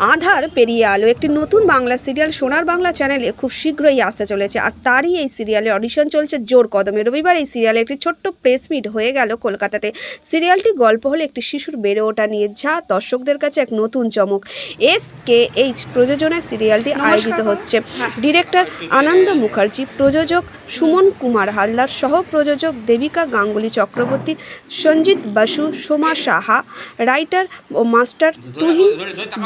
আধার পেরিয়ে আলো একটি নতুন বাংলা সিরিয়াল সোনার বাংলা চ্যানেলে খুব শীঘ্রই আসতে চলেছে। আর তারই এই সিরিয়ালে অডিশন চলছে জোর কদমে। রবিবার এই সিরিয়ালে একটি ছোট্ট প্রেস মিট হয়ে গেল কলকাতাতে। সিরিয়ালটি গল্প হলো একটি শিশুর বেড়ে ওঠা নিয়ে, যা দর্শকদের কাছে এক নতুন চমক। SKH প্রযোজনায় সিরিয়ালটি আয়োজিত হচ্ছে। ডিরেক্টর আনন্দ মুখার্জি, প্রযোজক সুমন কুমার হালদার, সহ প্রযোজক দেবিকা গাঙ্গুলি চক্রবর্তী, সঞ্জিত বসু, সোমা সাহা, রাইটার ও মাস্টার তুহিন,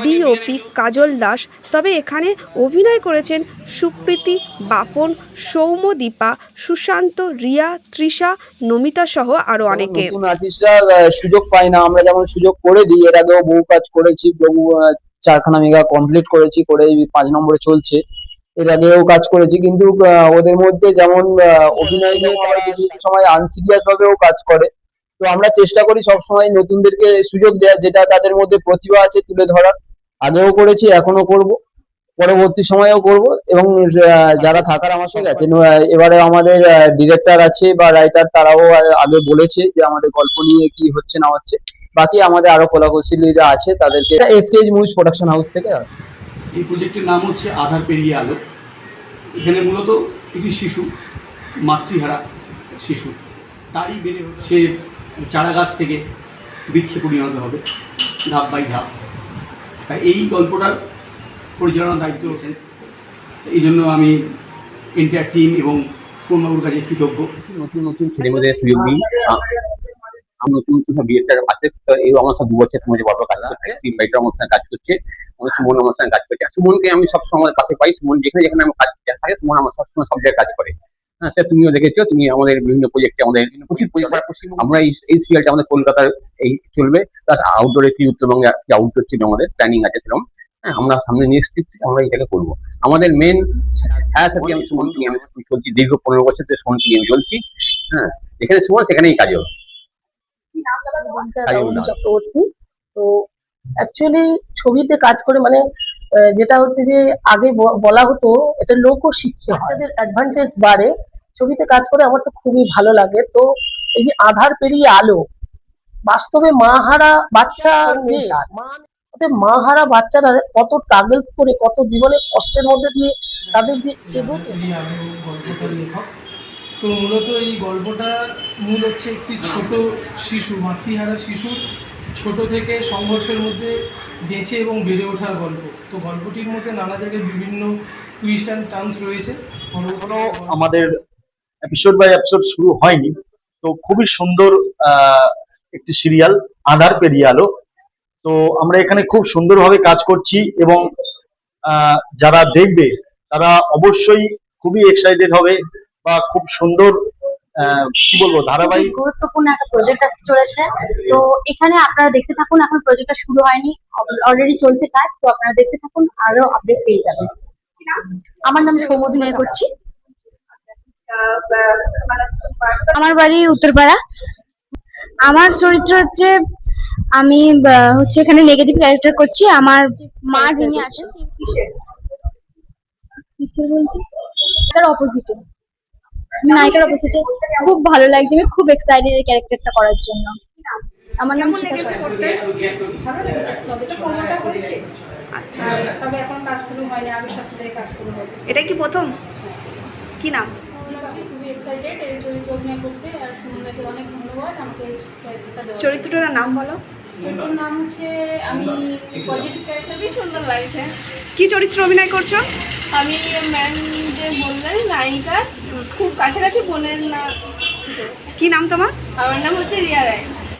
DOP কাজল দাস। তবে এখানে অভিনয় করেছেন সুপ্রীতি, বাপন, সৌম্যদীপা, সুশান্ত, রিয়া, তৃষা, নমিতা সহ আরো অনেকে। নতুন আর্টিস্টরা সুযোগ পায় না, আমরা যেমন সুযোগ করে দিই। এর আগেও বহু কাজ করেছি, বহু 4খানা মেগা কমপ্লিট করেছি, করে 5 নম্বরে চলছে। এর আগেও কাজ করেছি, কিন্তু ওদের মধ্যে যেমন অভিনয় নিয়ে তারা কিছু সময় আনসিরিয়াস ভাবেও কাজ করে। তো আমরা চেষ্টা করি সবসময় নতুনদেরকে সুযোগ দেওয়ার, যেটা তাদের মধ্যে প্রতিভা আছে তুলে ধরার। আগেও করেছি, এখনো করব, পরবর্তী সময়েও করব। এবং যারা থাকার আমার সঙ্গে আছেন, এবারে আমাদের ডিরেক্টর আছে বা রাইটার, তারাও আগে বলেছে যে আমাদের গল্প নিয়ে কি হচ্ছে না হচ্ছে। বাকি আমাদের আরো কলাকুশলীরা আছে, তাদেরকে SKH মুভিজ প্রোডাকশন হাউস থেকে আসছে। এই প্রজেক্টের নাম হচ্ছে আধার পেরিয়ে আলো। এখানে মূলত একটি শিশু, মাতৃহারা শিশু, তারই বেড়ে সে চারা গাছ থেকে বৃক্ষে পরিণত হবে ধাপ বাই ধাপ। তাই এই গল্পটার পরিচালনার দায়িত্ব আছেন, এই জন্য আমি এন্টায়ার টিম এবং সোমবাবুর কাছে কৃতজ্ঞ। নতুন নতুন ছেলেমেয়েদের সুযোগ দিই। আমি নতুন নতুন সব ডিরেক্টর আছে, এই আমার সব 2 বছর সময় গল্প কাজ করছে, টিম রাইটার আমার সঙ্গে কাজ করছে, আমার সুমন আমার সঙ্গে কাজ করছে। সুমনকে আমি সব সময় পাশে পাই। সুমন যেখানে যেখানে আমার কাজ থাকে, সুমন আমার সবসময় সব জায়গায় কাজ করে। হ্যাঁ স্যার, তুমিও দেখেছো, তুমি আমাদের বিভিন্ন প্রজেক্টে আমাদের প্রচুর আমরা এই সিরিয়ালটা আমাদের কলকাতার এই চলবে, প্লাস আউটডোরে কি উত্তরবঙ্গে আউটডোর ছিল, আমাদের প্ল্যানিং আছে সেরকম। হ্যাঁ, আমরা সামনে নিয়ে এসেছি, আমরা এটাকে করবো। আমাদের মেন ছায়া থাকি আমি সুমন নিয়ে আমি চলছি, দীর্ঘ 15 বছর থেকে সুমন নিয়ে আমি চলছি। হ্যাঁ, যেখানে সুমন সেখানেই কাজ হবে। চক্রবর্তী। তো অ্যাকচুয়ালি ছবিতে কাজ করে মানে যেটা হচ্ছে যে আগে বলা হতো এটা লোক শিক্ষা, বাচ্চাদের অ্যাডভান্টেজ বাড়ে। ছবিতে কাজ করে আমার তো খুবই ভালো লাগে। তো এই যে আধার পেরিয়ে আলো, বাস্তবে মাহারা বাচ্চা নেই, মাহারা বাচ্চারা কত স্ট্রাগলস করে, কত জীবনের কষ্টের মধ্যে দিয়ে তাদের যে এগোতে। গল্পটার লেখক তো মূলত এই গল্পটা মূল হচ্ছে একটি ছোট শিশু, মাতৃহারা শিশুর ছোট থেকে সংঘর্ষের মধ্যে বেঁচে এবং বেড়ে ওঠার গল্প। তো গল্পটির মধ্যে নানা জায়গায় বিভিন্ন টুইস্ট অ্যান্ড টার্নস রয়েছে। এখনো আমাদের এপিসোড বাই এপিসোড শুরু হয়নি। তো খুবই সুন্দর একটি সিরিয়াল আধার পেরিয়ে আলো। তো আমরা এখানে খুব সুন্দরভাবে কাজ করছি এবং যারা দেখবে তারা অবশ্যই খুবই এক্সাইটেড হবে বা খুব সুন্দর কি বলবো ধারাবাহিক গুরুত্বপূর্ণ একটা প্রজেক্ট আসতে চলেছে। তো এখানে আপনারা দেখতে থাকুন, এখন প্রজেক্টটা শুরু হয়নি, অলরেডি চলছে কাজ। তো আপনারা দেখতে থাকুন, আরো আপডেট পেয়ে যাবেন। আমার নাম সৌম্যদীপা করছি, আমার বাড়ি উত্তরপাড়া। আমার চরিত্র হচ্ছে আমি হচ্ছে এখানে নেগেটিভ ক্যারেক্টার করছি। আমার মা যিনি আছেন তার অপোজিটে, নায়িকার অপোজিটে। খুব ভালো লাগছে, আমি খুব এক্সাইটেড এই ক্যারেক্টারটা করার জন্য। আমার নাম ভালো লেগেছে, সবে তো 15টা হয়েছে। আচ্ছা, সবে এখন কাজ শুরু হয়নি, আগের সপ্তাহে কাজ শুরু হবে। এটা কি প্রথম? কি নাম? খুবই এক্সাইটেড এই চরিত্র অভিনয় করতে। আর সুমনদাকে অনেক ধন্যবাদ আমাকে এই ক্যারেক্টারটা দেওয়ার জন্য। চরিত্রটার নাম বলো। চরিত্রের নাম হচ্ছে আমি পজিটিভ ক্যারেক্টার। বেশ সুন্দর লাগছে। কি চরিত্র অভিনয় করছো? আমি ম্যাম যে বললেন নায়িকা, খুব কাছাকাছি বোনের না। কি নাম তোমার? আমার নাম হচ্ছে রিয়া রায়।